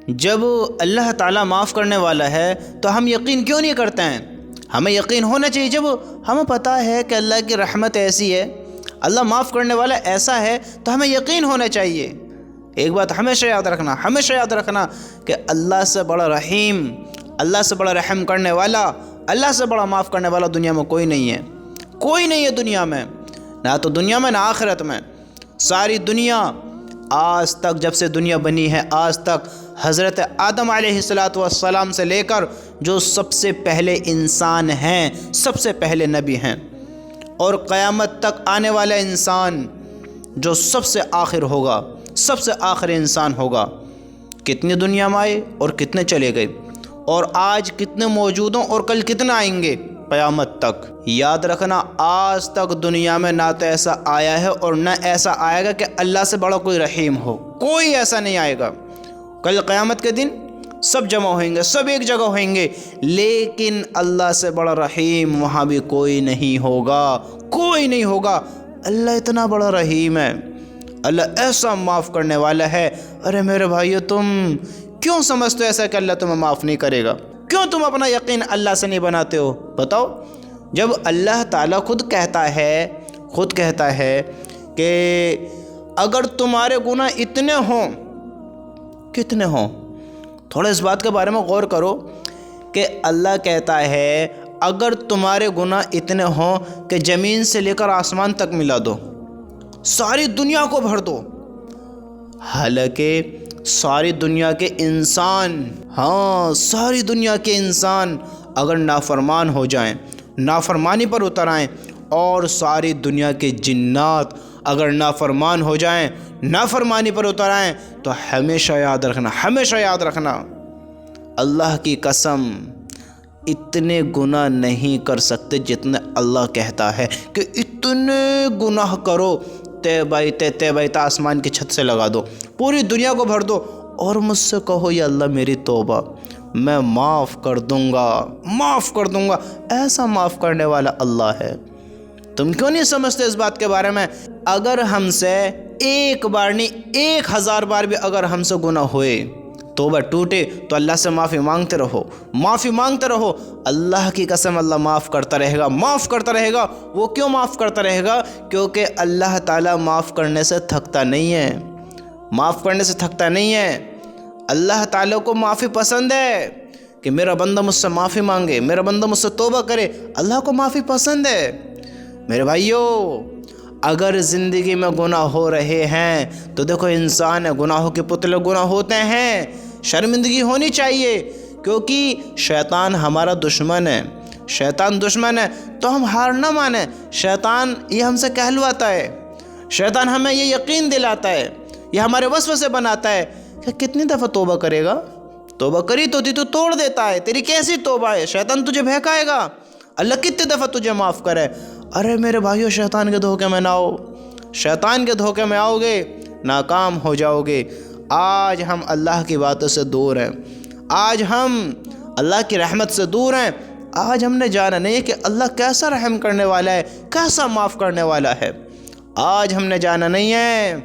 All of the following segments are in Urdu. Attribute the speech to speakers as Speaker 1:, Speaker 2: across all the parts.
Speaker 1: جب اللہ تعالیٰ معاف کرنے والا ہے تو ہم یقین کیوں نہیں کرتے ہیں؟ ہمیں یقین ہونا چاہیے جب ہمیں پتہ ہے کہ اللہ کی رحمت ایسی ہے، اللہ معاف کرنے والا ایسا ہے، تو ہمیں یقین ہونا چاہیے۔ ایک بات ہمیشہ یاد رکھنا کہ اللہ سے بڑا رحیم، اللہ سے بڑا رحم کرنے والا، اللہ سے بڑا معاف کرنے والا دنیا میں کوئی نہیں ہے، کوئی نہیں ہے دنیا میں، نہ تو دنیا میں نہ آخرت میں۔ ساری دنیا آج تک، جب سے دنیا بنی ہے آج تک، حضرت آدم علیہ السلام سے لے کر جو سب سے پہلے انسان ہیں، سب سے پہلے نبی ہیں، اور قیامت تک آنے والا انسان جو سب سے آخر ہوگا، سب سے آخر انسان ہوگا، کتنی دنیا میں آئے اور کتنے چلے گئے، اور آج کتنے موجود ہوں اور کل کتنے آئیں گے قیامت تک۔ یاد رکھنا، آج تک دنیا میں نہ تو ایسا آیا ہے اور نہ ایسا آئے گا کہ اللہ سے بڑا کوئی رحیم ہو، کوئی ایسا نہیں آئے گا۔ کل قیامت کے دن سب جمع ہوئیں گے، سب ایک جگہ ہوئیں گے، لیکن اللہ سے بڑا رحیم وہاں بھی کوئی نہیں ہوگا، کوئی نہیں ہوگا۔ اللہ اتنا بڑا رحیم ہے، اللہ ایسا معاف کرنے والا ہے۔ ارے میرے بھائیو، تم کیوں سمجھتے ہو ایسا کہ اللہ تمہیں معاف نہیں کرے گا؟ کیوں تم اپنا یقین اللہ سے نہیں بناتے ہو؟ بتاؤ، جب اللہ تعالیٰ خود کہتا ہے کہ اگر تمہارے گناہ اتنے ہوں، کتنے ہوں، تھوڑا اس بات کے بارے میں غور کرو کہ اللہ کہتا ہے اگر تمہارے گناہ اتنے ہوں کہ زمین سے لے کر آسمان تک ملا دو، ساری دنیا کو بھر دو، حالانکہ ساری دنیا کے انسان، ساری دنیا کے انسان اگر نافرمان ہو جائیں، نافرمانی پر اتر آئیں، اور ساری دنیا کے جنات اگر نافرمان ہو جائیں، نافرمانی پر اتر آئیں، تو ہمیشہ یاد رکھنا اللہ کی قسم اتنے گناہ نہیں کر سکتے جتنے اللہ کہتا ہے کہ اتنے گناہ کرو، تیبہ آسمان کی چھت سے لگا دو، پوری دنیا کو بھر دو، اور مجھ سے کہو یا اللہ میری توبہ، میں معاف کر دوں گا۔ ایسا معاف کرنے والا اللہ ہے۔ تم کیوں نہیں سمجھتے اس بات کے بارے میں؟ اگر ہم سے ایک بار نہیں 1000 بار بھی اگر ہم سے گناہ ہوئے، توبہ ٹوٹے، تو اللہ سے معافی مانگتے رہو، اللہ کی قسم اللہ معاف کرتا رہے گا۔ وہ کیوں معاف کرتا رہے گا؟ کیونکہ اللہ تعالیٰ معاف کرنے سے تھکتا نہیں ہے، اللہ تعالیٰ کو معافی پسند ہے کہ میرا بندہ مجھ سے معافی مانگے، میرا بندہ مجھ سے توبہ کرے، اللہ کو معافی پسند ہے۔ میرے بھائیو، اگر زندگی میں گناہ ہو رہے ہیں تو دیکھو، انسان ہے، گناہوں کے پتلے گناہ ہوتے ہیں، شرمندگی ہونی چاہیے، کیونکہ شیطان ہمارا دشمن ہے، تو ہم ہار نہ مانیں۔ شیطان یہ ہم سے کہلواتا ہے، شیطان ہمیں یہ یقین دلاتا ہے، یہ ہمارے وسوسے بناتا ہے کہ کتنی دفعہ توبہ کرے گا، توبہ کری تو تھی تو توڑ دیتا ہے، تیری کیسی توبہ ہے؟ شیطان تجھے بہکائے گا، اللہ کتنی دفعہ تجھے معاف کرے۔ ارے میرے بھائیو، شیطان کے دھوکے میں نہ آؤ، شیطان کے دھوکے میں آؤ گے ناکام ہو جاؤ گے۔ آج ہم اللہ کی باتوں سے دور ہیں، آج ہم اللہ کی رحمت سے دور ہیں، آج ہم نے جانا نہیں ہے کہ اللہ کیسا رحم کرنے والا ہے، کیسا معاف کرنے والا ہے، آج ہم نے جانا نہیں ہے۔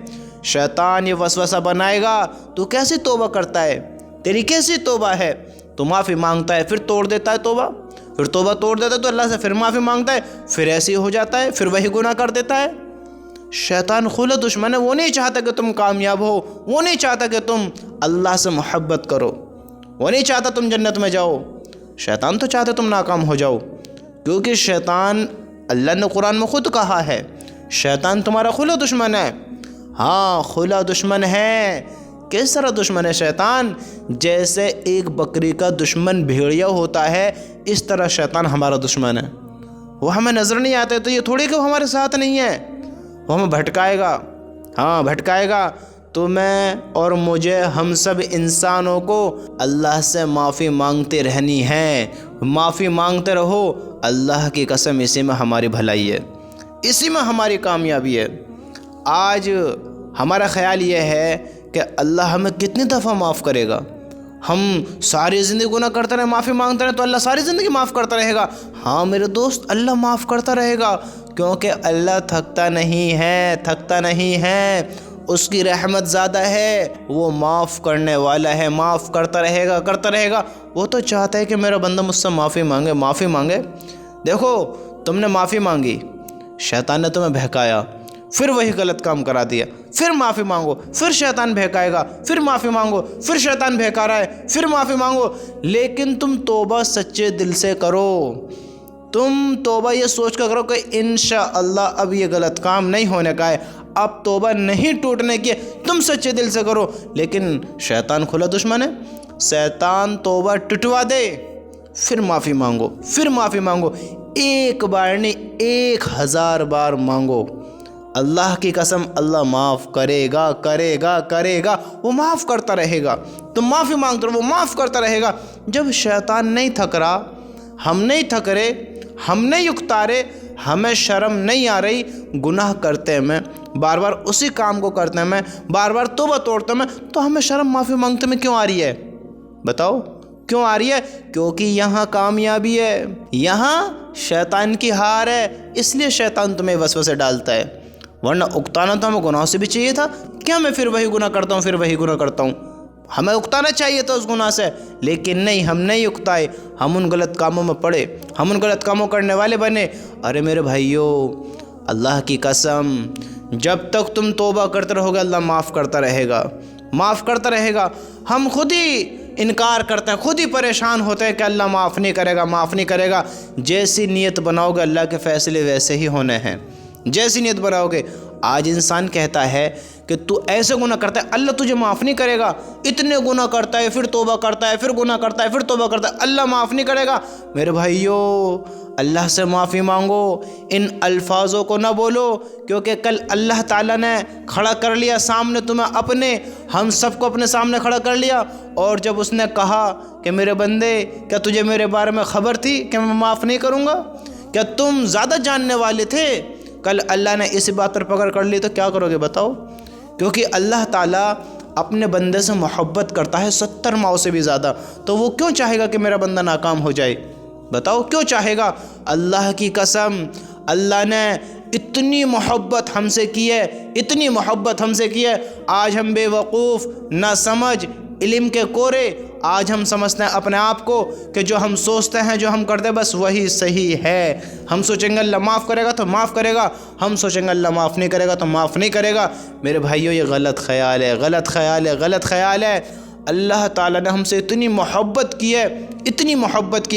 Speaker 1: شیطان یہ وسوسہ بنائے گا، تو کیسی توبہ کرتا ہے، تیری کیسی توبہ ہے؟ تو معافی مانگتا ہے، پھر توڑ دیتا ہے توبہ، پھر توبہ توڑ دیتا ہے تو اللہ سے پھر معافی مانگتا ہے، پھر ایسے ہی ہو جاتا ہے، پھر وہی گناہ کر دیتا ہے۔ شیطان کھلا دشمن ہے، وہ نہیں چاہتا کہ تم کامیاب ہو، وہ نہیں چاہتا کہ تم اللہ سے محبت کرو، وہ نہیں چاہتا تم جنت میں جاؤ، شیطان تو چاہتا تم ناکام ہو جاؤ، کیونکہ شیطان، اللہ نے قرآن میں خود کہا ہے، شیطان تمہارا کھلا دشمن ہے۔ کھلا دشمن ہے۔ کس طرح دشمن ہے شیطان؟ جیسے ایک بکری کا دشمن بھیڑیا ہوتا ہے، اس طرح شیطان ہمارا دشمن ہے۔ وہ ہمیں نظر نہیں آتے تو یہ تھوڑی کہ وہ ہمارے ساتھ نہیں ہے، وہ ہمیں بھٹکائے گا۔ تو میں اور مجھے، ہم سب انسانوں کو اللہ سے معافی مانگتے رہنی ہے، معافی مانگتے رہو، اللہ کی قسم اسی میں ہماری بھلائی ہے، اسی میں ہماری کامیابی ہے۔ آج ہمارا خیال یہ ہے کہ اللہ ہمیں کتنی دفعہ معاف کرے گا، ہم ساری زندگی گناہ کرتے رہے، معافی مانگتے رہے تو اللہ ساری زندگی معاف کرتا رہے گا۔ میرے دوست، اللہ معاف کرتا رہے گا، کیونکہ اللہ تھکتا نہیں ہے، اس کی رحمت زیادہ ہے، وہ معاف کرنے والا ہے، معاف کرتا رہے گا کرتا رہے گا۔ وہ تو چاہتا ہے کہ میرا بندہ مجھ سے معافی مانگے۔ دیکھو تم نے معافی مانگی، شیطان نے تمہیں بہکایا، پھر وہی غلط کام کرا دیا، پھر معافی مانگو، پھر شیطان بہکائے گا، پھر معافی مانگو، پھر شیطان بہکا رہا ہے، پھر معافی مانگو۔ لیکن تم توبہ سچے دل سے کرو، تم توبہ یہ سوچ کر کرو کہ انشاءاللہ اب یہ غلط کام نہیں ہونے کا ہے، اب توبہ نہیں ٹوٹنے کی ہے، تم سچے دل سے کرو۔ لیکن شیطان کھلا دشمن ہے، شیطان توبہ ٹٹوا دے، پھر معافی مانگو، پھر معافی مانگو، ایک بار نہیں 1000 بار مانگو۔ اللہ کی قسم اللہ معاف کرے گا، وہ معاف کرتا رہے گا۔ تم معافی مانگتے رہو، وہ معاف کرتا رہے گا۔ جب شیطان نہیں تھک رہا، ہم نہیں تھک رہے، ہم نہیں اکتا رہے، ہمیں شرم نہیں آ رہی، گناہ کرتے ہیں میں بار بار اسی کام کو کرتے ہیں میں بار بار توبہ توڑتے ہیں میں، تو ہمیں شرم معافی مانگتے میں کیوں آ رہی ہے؟ بتاؤ کیوں آ رہی ہے؟ کیونکہ یہاں کامیابی ہے، یہاں شیطان کی ہار ہے، اس لیے شیطان تمہیں وسوسے ڈالتا ہے۔ ورنہ اکتانا تو ہمیں گناہوں سے بھی چاہیے تھا، کیا میں پھر وہی گناہ کرتا ہوں، ہمیں اکتانا چاہیے تھا اس گناہ سے، لیکن نہیں، ہم نہیں اکتائے، ہم ان غلط کاموں میں پڑے، ہم ان غلط کاموں کرنے والے بنے۔ ارے میرے بھائیو، اللہ کی قسم جب تک تم توبہ کرتے رہو گے اللہ معاف کرتا رہے گا۔ ہم خود ہی انکار کرتے ہیں، خود ہی پریشان ہوتے ہیں کہ اللہ معاف نہیں کرے گا۔ جیسی نیت بناؤ گے اللہ کے فیصلے ویسے ہی ہونے ہیں، جیسی نیت بناؤ گے۔ آج انسان کہتا ہے کہ تو ایسے گناہ کرتا ہے اللہ تجھے معاف نہیں کرے گا، اتنے گناہ کرتا ہے پھر توبہ کرتا ہے، پھر گناہ کرتا ہے پھر توبہ کرتا ہے، اللہ معاف نہیں کرے گا۔ میرے بھائیو، اللہ سے معافی مانگو، ان الفاظوں کو نہ بولو، کیونکہ کل اللہ تعالیٰ نے کھڑا کر لیا سامنے تمہیں، ہم سب کو اپنے سامنے کھڑا کر لیا، اور جب اس نے کہا کہ میرے بندے کیا تجھے میرے بارے میں خبر تھی کہ میں معاف نہیں کروں گا؟ کیا تم زیادہ جاننے والے تھے؟ کل اللہ نے اسی بات پر پکڑ کر لی تو کیا کرو گے بتاؤ؟ کیونکہ اللہ تعالیٰ اپنے بندے سے محبت کرتا ہے 70 ماؤں سے بھی زیادہ، تو وہ کیوں چاہے گا کہ میرا بندہ ناکام ہو جائے؟ بتاؤ کیوں چاہے گا؟ اللہ کی قسم اللہ نے اتنی محبت ہم سے کی ہے، آج ہم بے وقوف، نہ سمجھ، علم کے کورے، آج ہم سمجھتے ہیں اپنے آپ کو کہ جو ہم سوچتے ہیں جو ہم کرتے ہیں بس وہی صحیح ہے۔ ہم سوچیں گے اللہ معاف کرے گا تو معاف کرے گا، ہم سوچیں گے اللہ معاف نہیں کرے گا تو معاف نہیں کرے گا۔ میرے بھائیو، یہ غلط خیال ہے۔ اللہ تعالیٰ نے ہم سے اتنی محبت کی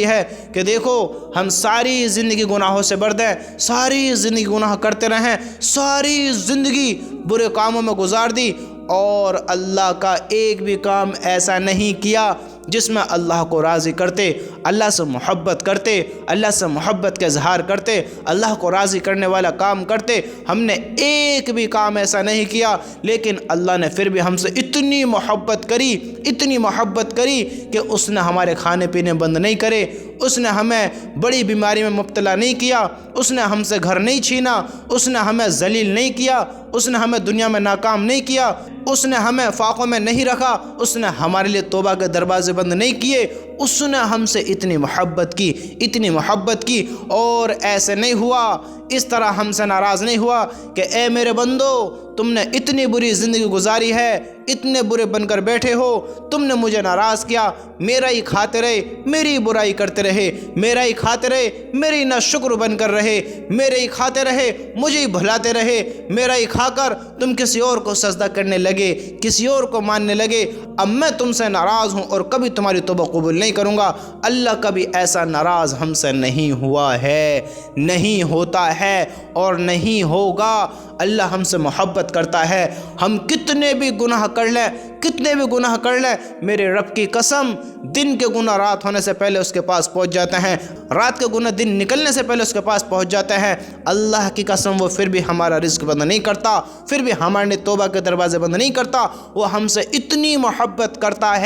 Speaker 1: ہے کہ دیکھو ہم ساری زندگی گناہوں سے بر دیں، ساری زندگی گناہ کرتے رہیں، ساری زندگی برے کاموں میں گزار دی، اور اللہ کا ایک بھی کام ایسا نہیں کیا جس میں اللہ کو راضی کرتے، اللہ سے محبت کرتے، اللہ سے محبت کا اظہار کرتے، اللہ کو راضی کرنے والا کام کرتے۔ ہم نے ایک بھی کام ایسا نہیں کیا، لیکن اللہ نے پھر بھی ہم سے اتنی محبت کری کہ اس نے ہمارے کھانے پینے بند نہیں کرے، اس نے ہمیں بڑی بیماری میں مبتلا نہیں کیا، اس نے ہم سے گھر نہیں چھینا، اس نے ہمیں ذلیل نہیں کیا، اس نے ہمیں دنیا میں ناکام نہیں کیا، اس نے ہمیں فاقوں میں نہیں رکھا، اس نے ہمارے لیے توبہ کے دروازے بند نہیں کیے، اس نے ہم سے اتنی محبت کی، اور ایسے نہیں ہوا، اس طرح ہم سے ناراض نہیں ہوا کہ اے میرے بندو تم نے اتنی بری زندگی گزاری ہے، اتنے برے بن کر بیٹھے ہو، تم نے مجھے ناراض کیا، میرا ہی کھاتے رہے، میری برائی کرتے رہے، میرا ہی کھاتے رہے، میری نہ شکر بن کر رہے، میرے ہی کھاتے رہے، مجھے ہی بھلاتے رہے، میرا ہی کھا کر تم کسی اور کو سجدہ کرنے لگے، کسی اور کو ماننے لگے۔ اب میں تم سے ناراض ہوں اور کبھی تمہاری توبہ قبول نہیں کروں گا۔ اللہ کبھی ایسا ناراض ہم سے نہیں ہوا ہے، نہیں ہوتا ہے اور نہیں ہوگا۔ اللہ ہم سے محبت کرتا ہے، ہم کتنے بھی گناہ کر لیں، میرے رب کی قسم دن کے گناہ رات ہونے سے پہلے اس کے پاس پہنچ جاتے ہیں، رات کے گناہ دن نکلنے سے پہلے اس کے پاس پہنچ جاتے ہیں۔ اللہ کی قسم وہ پھر بھی ہمارا رزق بند نہیں کرتا، پھر بھی ہمارے توبہ کے دروازے بند نہیں کرتا۔ وہ ہم سے اتنی محبت کرتا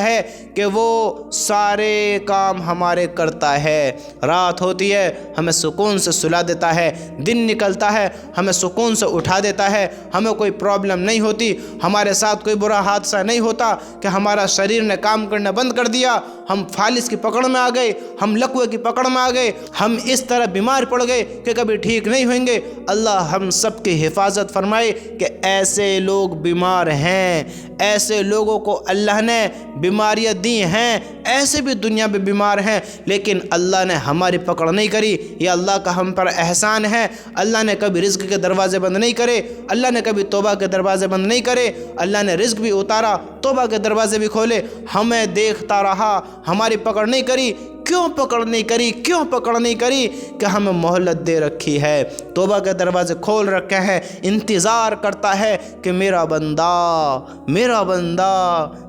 Speaker 1: ہے کہ وہ سارے کام ہمارے کرتا ہے۔ رات ہوتی ہے ہمیں سکون سے سلا دیتا ہے، دن نکلتا ہے ہمیں سکون سے اٹھا دیتا ہے، ہمیں کوئی پرابلم نہیں ہوتی، ہمارے ساتھ کوئی برا حادثہ نہیں ہوتا کہ ہمارا شریر نے کام کرنا بند کر دیا، ہم فالس کی پکڑ میں آ گئے، ہم لقوے کی پکڑ میں آ گئے، ہم اس طرح بیمار پڑ گئے کہ کبھی ٹھیک نہیں ہوئیں گے۔ اللہ ہم سب کی حفاظت فرمائے کہ ایسے لوگ بیمار ہیں، ایسے لوگوں کو اللہ نے بیماریاں دی ہیں، ایسے بھی دنیا میں بیمار ہیں لیکن اللہ نے ہماری پکڑ نہیں کری۔ یہ اللہ کا ہم پر احسان ہے۔ اللہ نے کبھی رزق کے دروازے بند نہیں کرے، اللہ نے کبھی توبہ کے دروازے بند نہیں کرے، اللہ نے رزق بھی اتارا، توبہ کے دروازے بھی کھولے، ہمیں دیکھتا رہا، ہماری پکڑ نہیں کری۔ کیوں پکڑ نہیں کری؟ کیوں پکڑ نہیں کری؟ کہ ہمیں مہلت دے رکھی ہے، توبہ کے دروازے کھول رکھے ہیں، انتظار کرتا ہے کہ میرا بندہ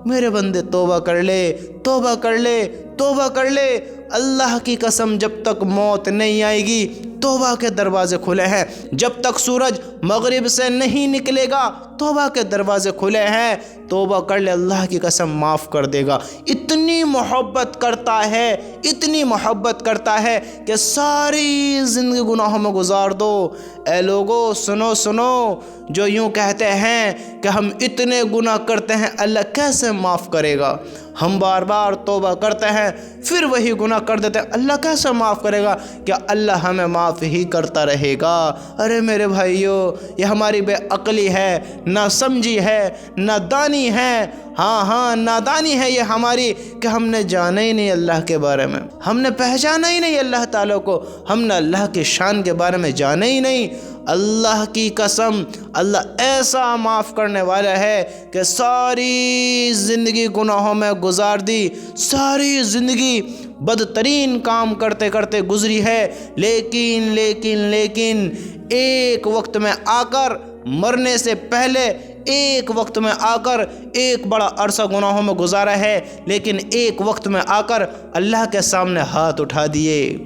Speaker 1: میرے بندے توبہ کر لے، توبہ کر لے، توبہ کر لے۔ اللہ کی قسم جب تک موت نہیں آئے گی توبہ کے دروازے کھلے ہیں، جب تک سورج مغرب سے نہیں نکلے گا توبہ کے دروازے کھلے ہیں۔ توبہ کر لے، اللہ کی قسم معاف کر دے گا۔ اتنی محبت کرتا ہے، اتنی محبت کرتا ہے کہ ساری زندگی گناہوں میں گزار دو۔ اے لوگو سنو سنو، جو یوں کہتے ہیں کہ ہم اتنے گناہ کرتے ہیں اللہ کیسے معاف کرے گا، ہم بار بار توبہ کرتے ہیں پھر وہی گناہ کر دیتے ہیں، اللہ کیسے معاف کرے گا؟ کیا اللہ ہمیں معاف ہی کرتا رہے گا؟ ارے میرے بھائیو، یہ ہماری بے عقلی ہے، نہ سمجھی ہے، نادانی ہے۔ ہاں نادانی ہے یہ ہماری کہ ہم نے جانا ہی نہیں اللہ کے بارے میں، ہم نے پہچانا ہی نہیں اللہ تعالیٰ کو، ہم نے اللہ کی شان کے بارے میں جانا ہی نہیں۔ اللہ کی قسم اللہ ایسا معاف کرنے والا ہے کہ ساری زندگی گناہوں میں گزار دی، ساری زندگی بدترین کام کرتے کرتے گزری ہے، لیکن ایک وقت میں آ کر، مرنے سے پہلے ایک وقت میں آ کر ایک بڑا عرصہ گناہوں میں گزارا ہے، لیکن ایک وقت میں آ کر اللہ کے سامنے ہاتھ اٹھا دیے،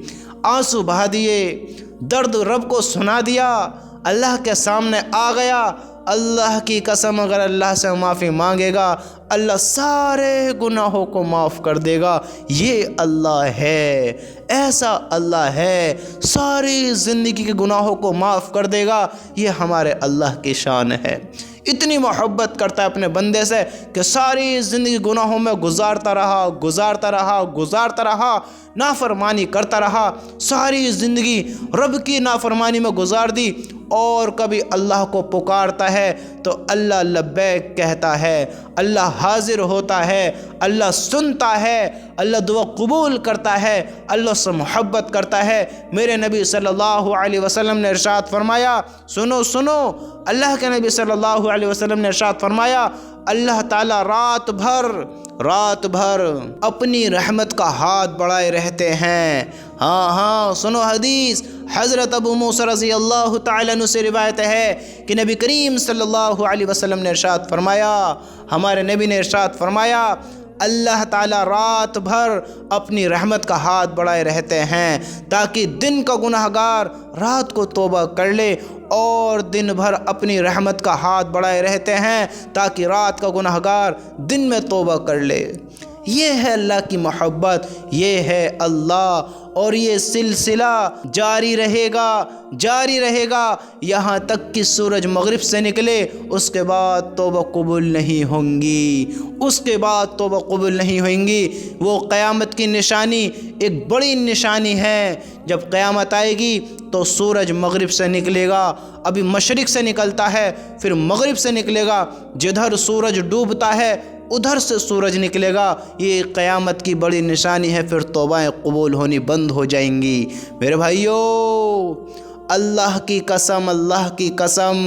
Speaker 1: آنسو بہا دیے، درد رب کو سنا دیا، اللہ کے سامنے آ گیا۔ اللہ کی قسم اگر اللہ سے معافی مانگے گا اللہ سارے گناہوں کو معاف کر دے گا۔ یہ اللہ ہے، ایسا اللہ ہے، ساری زندگی کے گناہوں کو معاف کر دے گا۔ یہ ہمارے اللہ کی شان ہے۔ اتنی محبت کرتا ہے اپنے بندے سے کہ ساری زندگی گناہوں میں گزارتا رہا، نافرمانی کرتا رہا، ساری زندگی رب کی نافرمانی میں گزار دی، اور کبھی اللہ کو پکارتا ہے تو اللہ لبیک کہتا ہے، اللہ حاضر ہوتا ہے، اللہ سنتا ہے، اللہ دعا قبول کرتا ہے، اللہ سے محبت کرتا ہے۔ میرے نبی صلی اللہ علیہ وسلم نے ارشاد فرمایا، سنو، اللہ کے نبی صلی اللہ علیہ وسلم نے ارشاد فرمایا، اللہ تعالیٰ رات بھر اپنی رحمت کا ہاتھ بڑھائے رہتے ہیں۔ ہاں سنو حدیث، حضرت ابو موسیٰ رضی اللہ تعالیٰ عنہ سے روایت ہے کہ نبی کریم صلی اللہ علیہ وسلم نے ارشاد فرمایا، ہمارے نبی نے ارشاد فرمایا، اللہ تعالیٰ رات بھر اپنی رحمت کا ہاتھ بڑھائے رہتے ہیں تاکہ دن کا گناہگار رات کو توبہ کر لے، اور دن بھر اپنی رحمت کا ہاتھ بڑھائے رہتے ہیں تاکہ رات کا گناہگار دن میں توبہ کر لے۔ یہ ہے اللہ کی محبت، یہ ہے اللہ، اور یہ سلسلہ جاری رہے گا یہاں تک کہ سورج مغرب سے نکلے، اس کے بعد توبہ قبول نہیں ہوں گی۔ وہ قیامت کی نشانی، ایک بڑی نشانی ہے، جب قیامت آئے گی تو سورج مغرب سے نکلے گا، ابھی مشرق سے نکلتا ہے پھر مغرب سے نکلے گا، جدھر سورج ڈوبتا ہے ادھر سے سورج نکلے گا، یہ قیامت کی بڑی نشانی ہے، پھر توبائیں قبول ہونی بند ہو جائیں گی۔ میرے بھائیو، اللہ کی قسم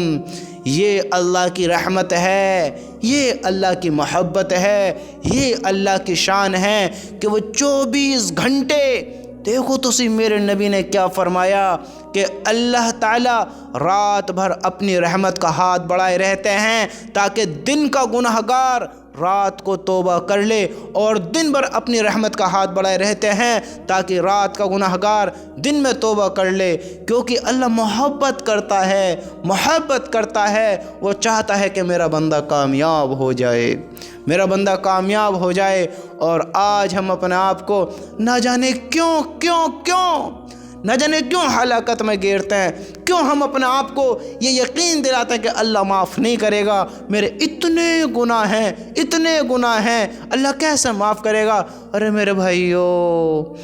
Speaker 1: یہ اللہ کی رحمت ہے، یہ اللہ کی محبت ہے، یہ اللہ کی شان ہے کہ وہ 24 گھنٹے، دیکھو تو سی میرے نبی نے کیا فرمایا کہ اللہ تعالیٰ رات بھر اپنی رحمت کا ہاتھ بڑھائے رہتے ہیں تاکہ دن کا گنہگار رات کو توبہ کر لے، اور دن بھر اپنی رحمت کا ہاتھ بڑھائے رہتے ہیں تاکہ رات کا گنہگار دن میں توبہ کر لے، کیونکہ اللہ محبت کرتا ہے، وہ چاہتا ہے کہ میرا بندہ کامیاب ہو جائے۔ اور آج ہم اپنے آپ کو نہ جانے کیوں نہ جانے کیوں ہلاکت میں گھیرتے ہیں، کیوں ہم اپنے آپ کو یہ یقین دلاتے ہیں کہ اللہ معاف نہیں کرے گا، میرے اتنے گناہ ہیں، اتنے گناہ ہیں، اللہ کیسے معاف کرے گا۔ ارے میرے بھائیو،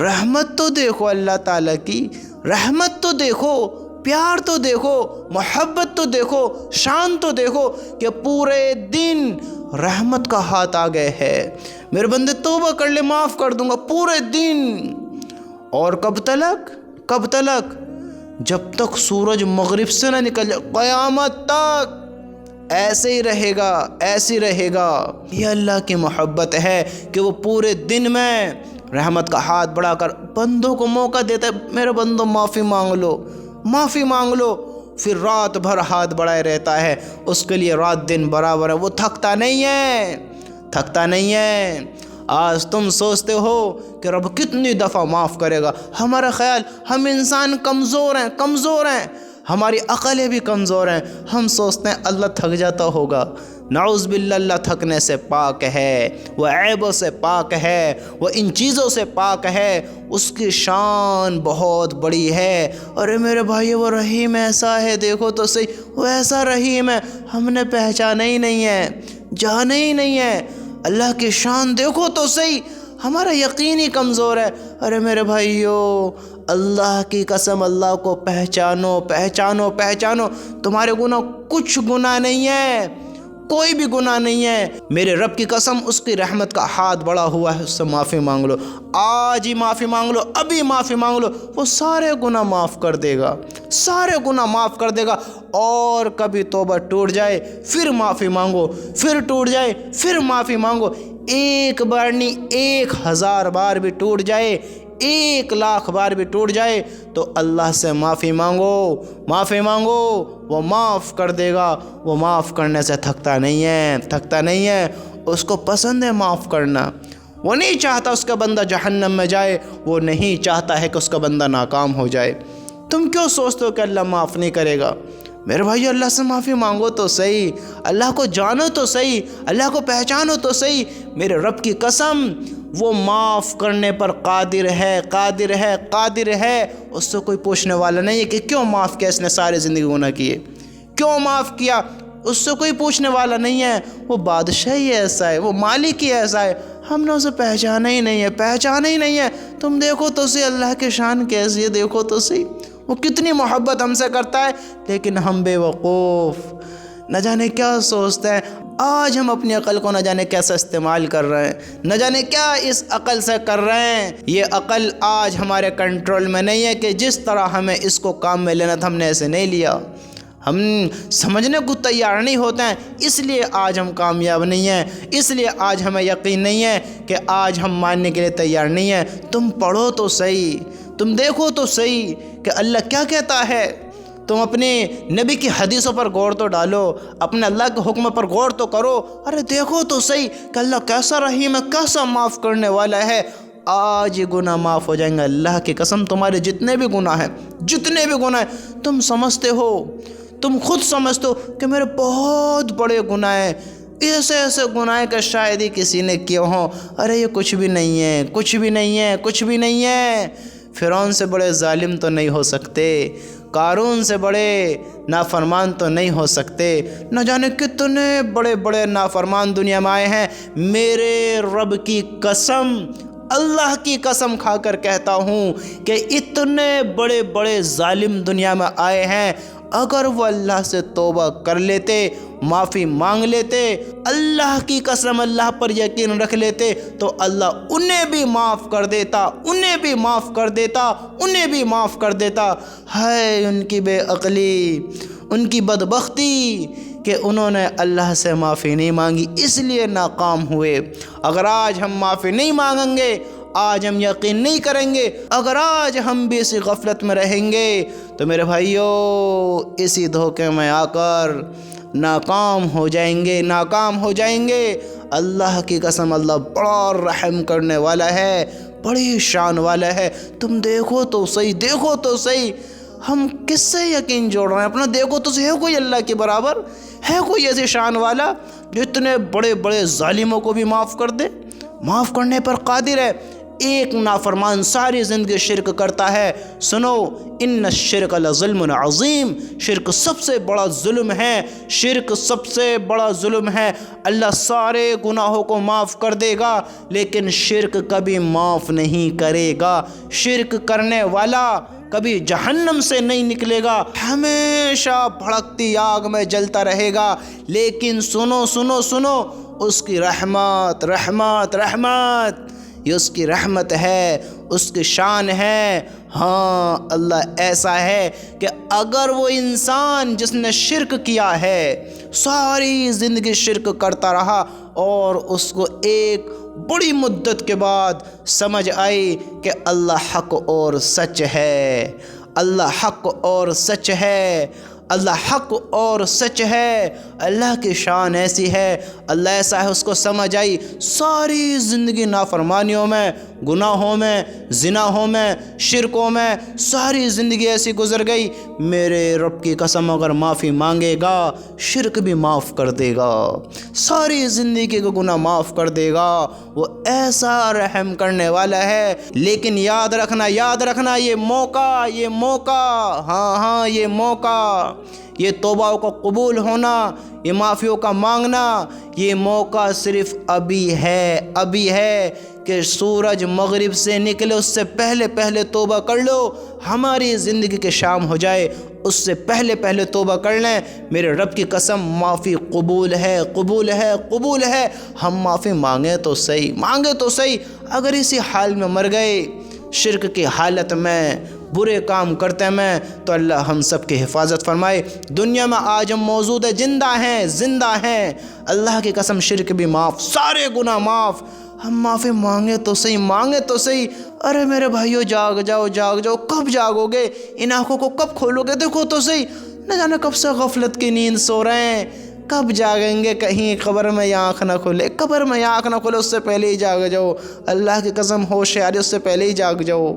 Speaker 1: رحمت تو دیکھو اللہ تعالیٰ کی، رحمت تو دیکھو، پیار تو دیکھو، محبت تو دیکھو، شان تو دیکھو کہ پورے دن رحمت کا ہاتھ آ گئے ہے۔ میرے بندے توبہ کر لے، معاف کر دوں گا پورے دن۔ اور کب تلک؟ جب تک سورج مغرب سے نہ نکل جائے، قیامت تک ایسے ہی رہے گا، ایسے ہی رہے گا۔ یہ اللہ کی محبت ہے کہ وہ پورے دن میں رحمت کا ہاتھ بڑھا کر بندوں کو موقع دیتا ہے، میرے بندوں معافی مانگ لو، معافی مانگ لو، پھر رات بھر ہاتھ بڑھائے رہتا ہے، اس کے لیے رات دن برابر ہے، وہ تھکتا نہیں ہے۔ آج تم سوچتے ہو کہ رب کتنی دفعہ معاف کرے گا، ہمارا خیال، ہم انسان کمزور ہیں، ہماری عقلیں بھی کمزور ہیں، ہم سوچتے ہیں اللہ تھک جاتا ہوگا۔ نعوذ باللہ، اللہ تھکنے سے پاک ہے، وہ عیبوں سے پاک ہے، وہ ان چیزوں سے پاک ہے، اس کی شان بہت بڑی ہے۔ ارے میرے بھائی، وہ رحیم ایسا ہے، دیکھو تو صحیح، وہ ایسا رحیم ہے، ہم نے پہچانا ہی نہیں ہے، جانا ہی نہیں ہے۔ اللہ کی شان دیکھو تو صحیح، ہمارا یقین ہی کمزور ہے۔ ارے میرے بھائیو، اللہ کی قسم، اللہ کو پہچانو، تمہارے گناہ کچھ گناہ نہیں ہے، کوئی بھی گناہ نہیں ہے۔ میرے رب کی قسم، اس کی رحمت کا ہاتھ بڑا ہوا ہے، اس سے معافی مانگ لو، آج ہی معافی مانگ لو، ابھی معافی مانگ لو، وہ سارے گناہ معاف کر دے گا، سارے گناہ معاف کر دے گا۔ اور کبھی توبہ ٹوٹ جائے پھر معافی مانگو، پھر ٹوٹ جائے پھر معافی مانگو، ایک بار نہیں، 1000 بار بھی ٹوٹ جائے، 1,00,000 بار بھی ٹوٹ جائے تو اللہ سے معافی مانگو، وہ معاف کر دے گا۔ وہ معاف کرنے سے تھکتا نہیں ہے، اس کو پسند ہے معاف کرنا۔ وہ نہیں چاہتا اس کا بندہ جہنم میں جائے، وہ نہیں چاہتا ہے کہ اس کا بندہ ناکام ہو جائے۔ تم کیوں سوچتے ہو کہ اللہ معاف نہیں کرے گا؟ میرے بھائی، اللہ سے معافی مانگو تو صحیح، اللہ کو جانو تو صحیح، اللہ کو پہچانو تو صحیح۔ میرے رب کی قسم، وہ معاف کرنے پر قادر ہے، اس سے کوئی پوچھنے والا نہیں ہے کہ کیوں معاف کیا، اس نے سارے زندگی گناہ کیے، کیوں معاف کیا، اس سے کوئی پوچھنے والا نہیں ہے۔ وہ بادشاہ ہی ایسا ہے، وہ مالک ہی ایسا ہے، ہم نے اسے پہچانا ہی نہیں ہے۔ تم دیکھو تو صحیح اللہ کی شان کیسی ہے، دیکھو تو صحیح، وہ کتنی محبت ہم سے کرتا ہے، لیکن ہم بے وقوف، نہ جانے کیا سوچتے ہیں۔ آج ہم اپنی عقل کو نہ جانے کیسا استعمال کر رہے ہیں، نہ جانے کیا اس عقل سے کر رہے ہیں۔ یہ عقل آج ہمارے کنٹرول میں نہیں ہے کہ جس طرح ہمیں اس کو کام میں لینا تھا، ہم نے ایسے نہیں لیا، ہم سمجھنے کو تیار نہیں ہوتے ہیں، اس لیے آج ہم کامیاب نہیں ہیں، اس لیے آج ہمیں یقین نہیں ہے کہ آج ہم ماننے کے لیے تیار نہیں ہیں۔ تم پڑھو تو صحیح، تم دیکھو تو صحیح کہ اللہ کیا کہتا ہے، تم اپنے نبی کی حدیثوں پر غور تو ڈالو، اپنے اللہ کے حکم پر غور تو کرو، ارے دیکھو تو صحیح کہ اللہ کیسا رحیم ہے، کیسا معاف کرنے والا ہے۔ آج یہ گناہ معاف ہو جائیں گے، اللہ کی قسم، تمہارے جتنے بھی گناہ ہیں، تم سمجھتے ہو، تم خود سمجھتے ہو کہ میرے بہت بڑے گناہ ہیں، ایسے گناہ کہ شاید ہی کسی نے کیے ہوں۔ ارے یہ کچھ بھی نہیں ہے، فرعون سے بڑے ظالم تو نہیں ہو سکتے، قارون سے بڑے نافرمان تو نہیں ہو سکتے، نہ جانے کتنے بڑے نافرمان دنیا میں آئے ہیں۔ میرے رب کی قسم، اللہ کی قسم کھا کر کہتا ہوں کہ اتنے بڑے ظالم دنیا میں آئے ہیں، اگر وہ اللہ سے توبہ کر لیتے، معافی مانگ لیتے، اللہ کی قسم اللہ پر یقین رکھ لیتے تو اللہ انہیں بھی معاف کر دیتا۔ ہے ان کی بے عقلی، ان کی بدبختی کہ انہوں نے اللہ سے معافی نہیں مانگی، اس لیے ناکام ہوئے۔ اگر آج ہم معافی نہیں مانگیں گے، آج ہم یقین نہیں کریں گے، اگر آج ہم بھی اسی غفلت میں رہیں گے تو میرے بھائیو اسی دھوکے میں آ کر ناکام ہو جائیں گے۔ اللہ کی قسم، اللہ بڑا رحم کرنے والا ہے، بڑی شان والا ہے۔ تم دیکھو تو صحیح، ہم کس سے یقین جوڑ رہے ہیں اپنا؟ دیکھو تو صحیح، ہے کوئی اللہ کے برابر؟ ہے کوئی ایسی شان والا جو اتنے بڑے ظالموں کو بھی معاف کر دے؟ معاف کرنے پر قادر ہے۔ ایک نافرمان ساری زندگی شرک کرتا ہے، سنو ان الشرک لظلم عظیم، شرک سب سے بڑا ظلم ہے، شرک سب سے بڑا ظلم ہے۔ اللہ سارے گناہوں کو معاف کر دے گا لیکن شرک کبھی معاف نہیں کرے گا۔ شرک کرنے والا کبھی جہنم سے نہیں نکلے گا، ہمیشہ بھڑکتی آگ میں جلتا رہے گا، لیکن سنو سنو سنو، اس کی رحمت رحمت رحمت، یہ اس کی رحمت ہے، اس کی شان ہے۔ ہاں اللہ ایسا ہے کہ اگر وہ انسان جس نے شرک کیا ہے ساری زندگی شرک کرتا رہا اور اس کو ایک بڑی مدت کے بعد سمجھ آئی کہ اللہ حق اور سچ ہے، اللہ حق اور سچ ہے، اللہ حق اور سچ ہے، اللہ کی شان ایسی ہے، اللہ ایسا ہے، اس کو سمجھ آئی، ساری زندگی نافرمانیوں میں، گناہوں میں، زناہوں میں، شرکوں میں ساری زندگی ایسی گزر گئی، میرے رب کی قسم اگر معافی مانگے گا شرک بھی معاف کر دے گا، ساری زندگی کے گناہ معاف کر دے گا، وہ ایسا رحم کرنے والا ہے۔ لیکن یاد رکھنا یہ موقع، ہاں یہ موقع، یہ توبہ کا قبول ہونا، یہ معافیوں کا مانگنا، یہ موقع صرف ابھی ہے کہ سورج مغرب سے نکلے اس سے پہلے توبہ کر لو، ہماری زندگی کی شام ہو جائے اس سے پہلے توبہ کر لیں، میرے رب کی قسم معافی قبول ہے، ہم معافی مانگے تو صحیح، اگر اسی حال میں مر گئے شرک کی حالت میں، برے کام کرتے میں، تو اللہ ہم سب کی حفاظت فرمائے۔ دنیا میں آج ہم موجود ہیں، زندہ ہیں، اللہ کی قسم شرک بھی معاف، سارے گناہ معاف، ہم معافی مانگے تو صحیح۔ ارے میرے بھائیو جاگ جاؤ، کب جاگو گے؟ ان آنکھوں کو کب کھولو گے؟ دیکھو تو صحیح، نہ جانے کب سے غفلت کی نیند سو رہے ہیں، کب جاگیں گے؟ کہیں قبر میں آنکھ نہ کھلے، اس سے پہلے ہی جاگ جاؤ، اللہ کی قسم ہوش آ رہی اس سے پہلے ہی جاگ جاؤ۔